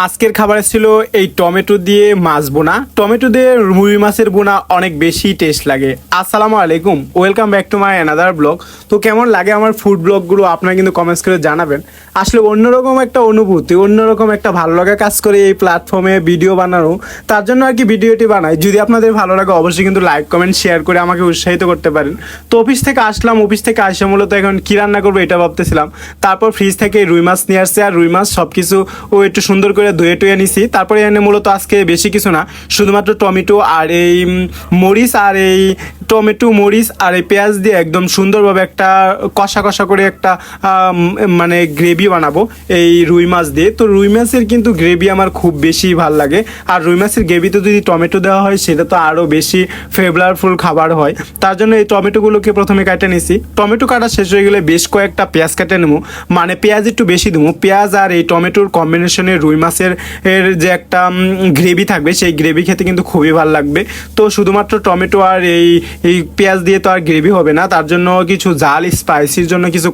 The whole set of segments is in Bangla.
আজকের খাবারে ছিল এই টমেটো দিয়ে মাছ বোনা। টমেটো দিয়ে রুই মাছের বোনা অনেক বেশি টেস্ট লাগে। আসসালামু আলাইকুম, welcome back to my another blog. তো কেমন লাগে আমার ফুড ব্লগগুলো আপনারা কিন্তু কমেন্টস করে জানাবেন। আসলে অন্যরকম একটা অনুভূতি, অন্যরকম একটা ভালো লাগা কাজ করে এই প্ল্যাটফর্মে ভিডিও বানানো। তার জন্য আর কি ভিডিওটি বানাই। যদি আপনাদের ভালো লাগে অবশ্যই কিন্তু লাইক কমেন্ট শেয়ার করে আমাকে উৎসাহিত করতে পারেন। তো অফিস থেকে আসলাম, অফিস থেকে আসে মূলত এখন কী রান্না করবো এটা ভাবতেছিলাম। তারপর ফ্রিজ থেকে রুই মাছ নিয়ে আসছে, আর রুই মাছ সব কিছু একটু সুন্দর করে ধুয়ে টুয়ে নিছি। তারপরে এনে মূলত আজকে বেশি কিছু না, শুধুমাত্র টমেটো আর এই মরিচ আর এই টমেটো মরিচ আর এই পেঁয়াজ দিয়ে একদম সুন্দরভাবে একটা কষা কষা করে একটা মানে গ্রেভি বানাবো এই রুই মাছ দিয়ে। তো রুই মাছের কিন্তু গ্রেভি আমার খুব বেশি ভালো লাগে, আর রুই মাছের গ্রেভিতে যদি টমেটো দেওয়া হয় সেটা তো আরও বেশি ফ্লেভারফুল খাবার হয়। তার জন্য এই টমেটোগুলোকে প্রথমে কাটে নিছি। টমেটো কাটা শেষ হয়ে গেলে বেশ কয়েকটা পেঁয়াজ কেটে নেবো, মানে পেঁয়াজ একটু বেশি দেবো। পেঁয়াজ আর এই টমেটোর কম্বিনেশনে রুই মাছের যে একটা গ্রেভি থাকবে সেই গ্রেভি খেতে কিন্তু খুবই ভালো লাগবে। তো শুধুমাত্র টমেটো আর এই পেঁয়াজ দিয়ে তো আর গ্রেভি হবে না, তার জন্য কিছু জাল স্পাইসির জন্য কিছু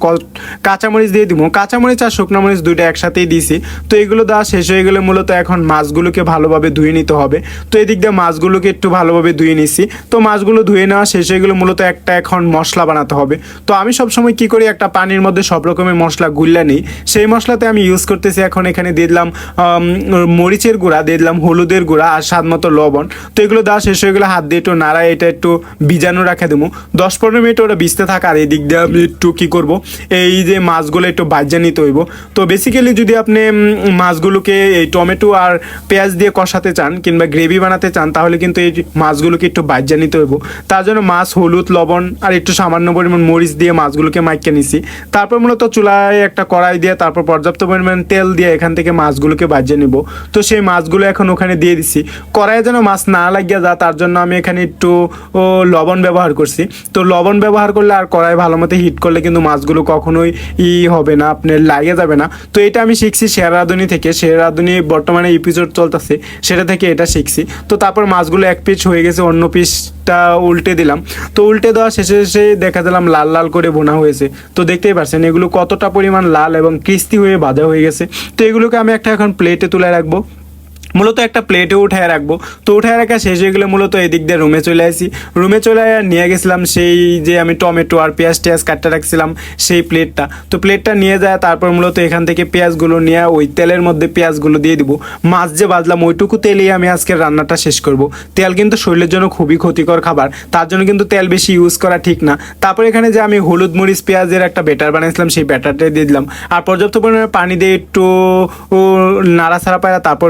কাঁচামরিচ দিয়ে দিব। কাঁচামরিচ আর শুকনো মরিচ দুইটা একসাথেই দিয়েছি। তো এগুলো দেওয়া শেষ হয়ে গেলে মূলত এখন মাছগুলোকে ভালোভাবে ধুয়ে নিতে হবে। তো এদিক দিয়ে মাছগুলোকে একটু ভালোভাবে ধুয়ে নিছি। তো মাছগুলো ধুয়ে নেওয়া শেষ হয়ে গেলে মূলত একটা এখন মশলা বানাতে হবে। তো আমি সবসময় কী করি, একটা পানির মধ্যে সব রকমের মশলা গুল্লা নিই। সেই মশলাতে আমি ইউজ করতেছি এখন এখানে দিয়ে দিলাম মরিচের গুঁড়া, দিয়ে দিলাম হলুদের গুঁড়া আর স্বাদ মতো লবণ। তো এগুলো দেওয়া শেষ হয়ে গেলে হাত দিয়ে একটু নাড়ায় এটা একটু ভিজানো রাখে দেবো 10-15 মিনিট ওটা ভিজতে থাকা। আর এই দিক দিয়ে আমি একটু কী করবো, এই যে মাছগুলো একটু ভাজা নিতে হইব। তো বেসিক্যালি যদি আপনি মাছগুলোকে এই টমেটো আর পেঁয়াজ দিয়ে কষাতে চান কিংবা গ্রেভি বানাতে চান, তাহলে কিন্তু এই মাছগুলোকে একটু ভাজা নিতে হইব। তার জন্য মাছ, হলুদ, লবণ আর একটু সামান্য পরিমাণ মরিচ দিয়ে মাছগুলোকে মাইকে নিছি। তারপর মূলত চুলায় একটা কড়াই দিয়ে তারপর পর্যাপ্ত পরিমাণ তেল দিয়ে এখান থেকে মাছগুলোকে ভাজে নিব। তো সেই মাছগুলো এখন ওখানে দিয়ে দিছি। কড়াইয়ে যেন মাছ না লাগিয়ে যায় তার জন্য আমি এখানে একটু লবণ ব্যবহার করছি। তো লবণ ব্যবহার করলে আর কড়াই ভালো মতো হিট করলে কিন্তু মাছগুলো কখনোই হবে না, আপনার লাগিয়ে যাবে না। তো এটা আমি শিখছি শের রাঁধুনি থেকে। শের রাঁধুনি বর্তমানে এপিসোড চলতেছে, সেটা থেকে এটা শিখছি। তো তারপর মাছগুলো এক পিস হয়ে গেছে, অন্য পিসটা উল্টে দিলাম। তো উল্টে দেওয়া শেষে শেষে দেখা দিলাম লাল লাল করে বোনা হয়েছে। তো দেখতেই পাচ্ছেন এগুলো কতটা পরিমাণ লাল এবং ক্রিস্পি হয়ে ভাজা হয়ে গেছে। তো এগুলোকে আমি একটা এখন প্লেটে তুলে রাখবো, মূলত একটা প্লেটে উঠায় রাখবো। তো উঠায় রাখা শেষ হয়ে গেলে মূলত এদিক দিয়ে রুমে চলে আসি। রুমে চলে নিয়ে গেছিলাম সেই যে আমি টমেটো আর পেঁয়াজ টেয়াজ কাটতে রাখছিলাম সেই প্লেটটা। তো প্লেটটা নিয়ে যায়, তারপর মূলত এখান থেকে পেঁয়াজগুলো নিয়ে ওই তেলের মধ্যে পেঁয়াজগুলো দিয়ে দিব। মাছ যে ভাজলাম ওইটুকু তেলেই আমি আজকের রান্নাটা শেষ করব। তেল কিন্তু শরীরের জন্য খুবই ক্ষতিকর খাবার, তার জন্য কিন্তু তেল বেশি ইউজ করা ঠিক না। তারপর এখানে যে আমি হলুদ মরিচ পেঁয়াজের একটা ব্যাটার বানিয়েছিলাম সেই ব্যাটারটা দিয়ে দিলাম, আর পর্যাপ্ত পরিমাণে পানি দিয়ে একটু নাড়াচাড়া পায়রা তারপর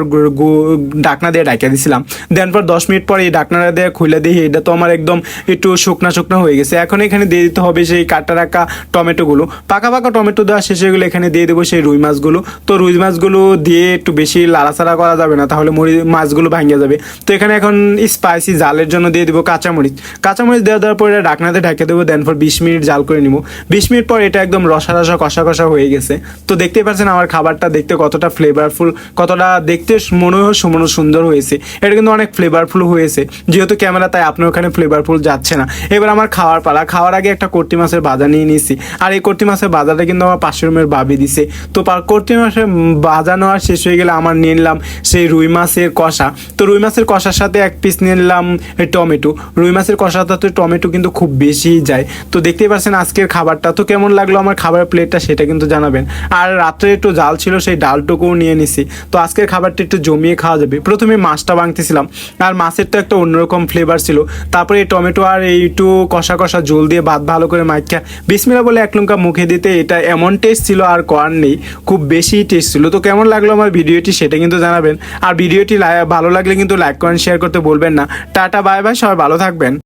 ঢাকনা দিয়ে ঢাকিয়ে দিয়েছিলাম। দেন পর 10 মিনিট পরে এই ঢাকনাটা দিয়ে খুলে দিয়ে এটা তো আমার একদম একটু শুকনা শুকনা হয়ে গেছে। এখন এখানে দিয়ে দিতে হবে সেই কাটা রাখা টমেটোগুলো। পাকা পাকা টমেটো দেওয়া শেষ হয়ে গেলে এখানে দিয়ে দেবো সেই রুই মাছগুলো। তো রুই মাছগুলো দিয়ে একটু বেশি লাড়াচাড়া করা যাবে না, তাহলে মাছগুলো ভাঙিয়ে যাবে। তো এখানে এখন স্পাইসি জালের জন্য দিয়ে দেবো কাঁচামরিচ। কাঁচামরিচ দেওয়ার পরে ঢাকনাতে ঢাকিয়ে দেবো। দেন পর 20 মিনিট জাল করে নিব। 20 মিনিট পর এটা একদম রসা রসা কষা কষা হয়ে গেছে। তো দেখতেই পাচ্ছেন আমার খাবারটা দেখতে কতটা ফ্লেভারফুল, কতটা দেখতে মনে হয় সুন্দর হয়েছে। এটা কিন্তু অনেক ফ্লেভারফুল হয়েছে, যেহেতু ক্যামেরা তাই আপনার ওখানে ফ্লেভারফুল যাচ্ছে না। এবার আমার খাওয়ার পালা। খাওয়ার আগে একটা কর্তি মাছের ভাজা নিয়ে নিয়েছি, আর এই কর্তি মাছের ভাজাটা কিন্তু আমার পাশের রুমের ভাবি দিছে। তো কর্তি মাছের ভাজা নেওয়ার শেষ হয়ে গেলে আমার নিয়ে নিলাম সেই রুই মাছের কষা। তো রুই মাছের কষার সাথে এক পিস নিয়ে নিলাম টমেটো। রুই মাছের কষাটাতে টমেটো কিন্তু খুব বেশি যায়। তো দেখতেই পাচ্ছেন আজকের খাবারটা। তো কেমন লাগলো আমার খাবারের প্লেটটা সেটা কিন্তু জানাবেন। আর রাত্রে একটু জাল ছিল, সেই ডালটুকুও নিয়ে নিছি। তো আজকের খাবারটা একটু জমিয়ে খাওয়া যাবে। প্রথমে মাছটা ভাঙতেছিলাম, আর মাছের তো একটা অন্যরকম ফ্লেভার ছিল। তারপরে এই টমেটো আর এই একটু কষা কষা ঝোল দিয়ে ভাত ভালো করে মাখিয়া বিসমিল্লাহ বলে এক লঙ্কা মুখে দিতে এটা এমন টেস্ট ছিল আর করার নেই, খুব বেশি টেস্ট ছিল। তো কেমন লাগলো আমার ভিডিওটি সেটা কিন্তু জানাবেন। আর ভিডিওটি ভালো লাগলে কিন্তু লাইক করেন, শেয়ার করতে বলবেন না। টাটা বাই বাই, সবাই ভালো থাকবেন।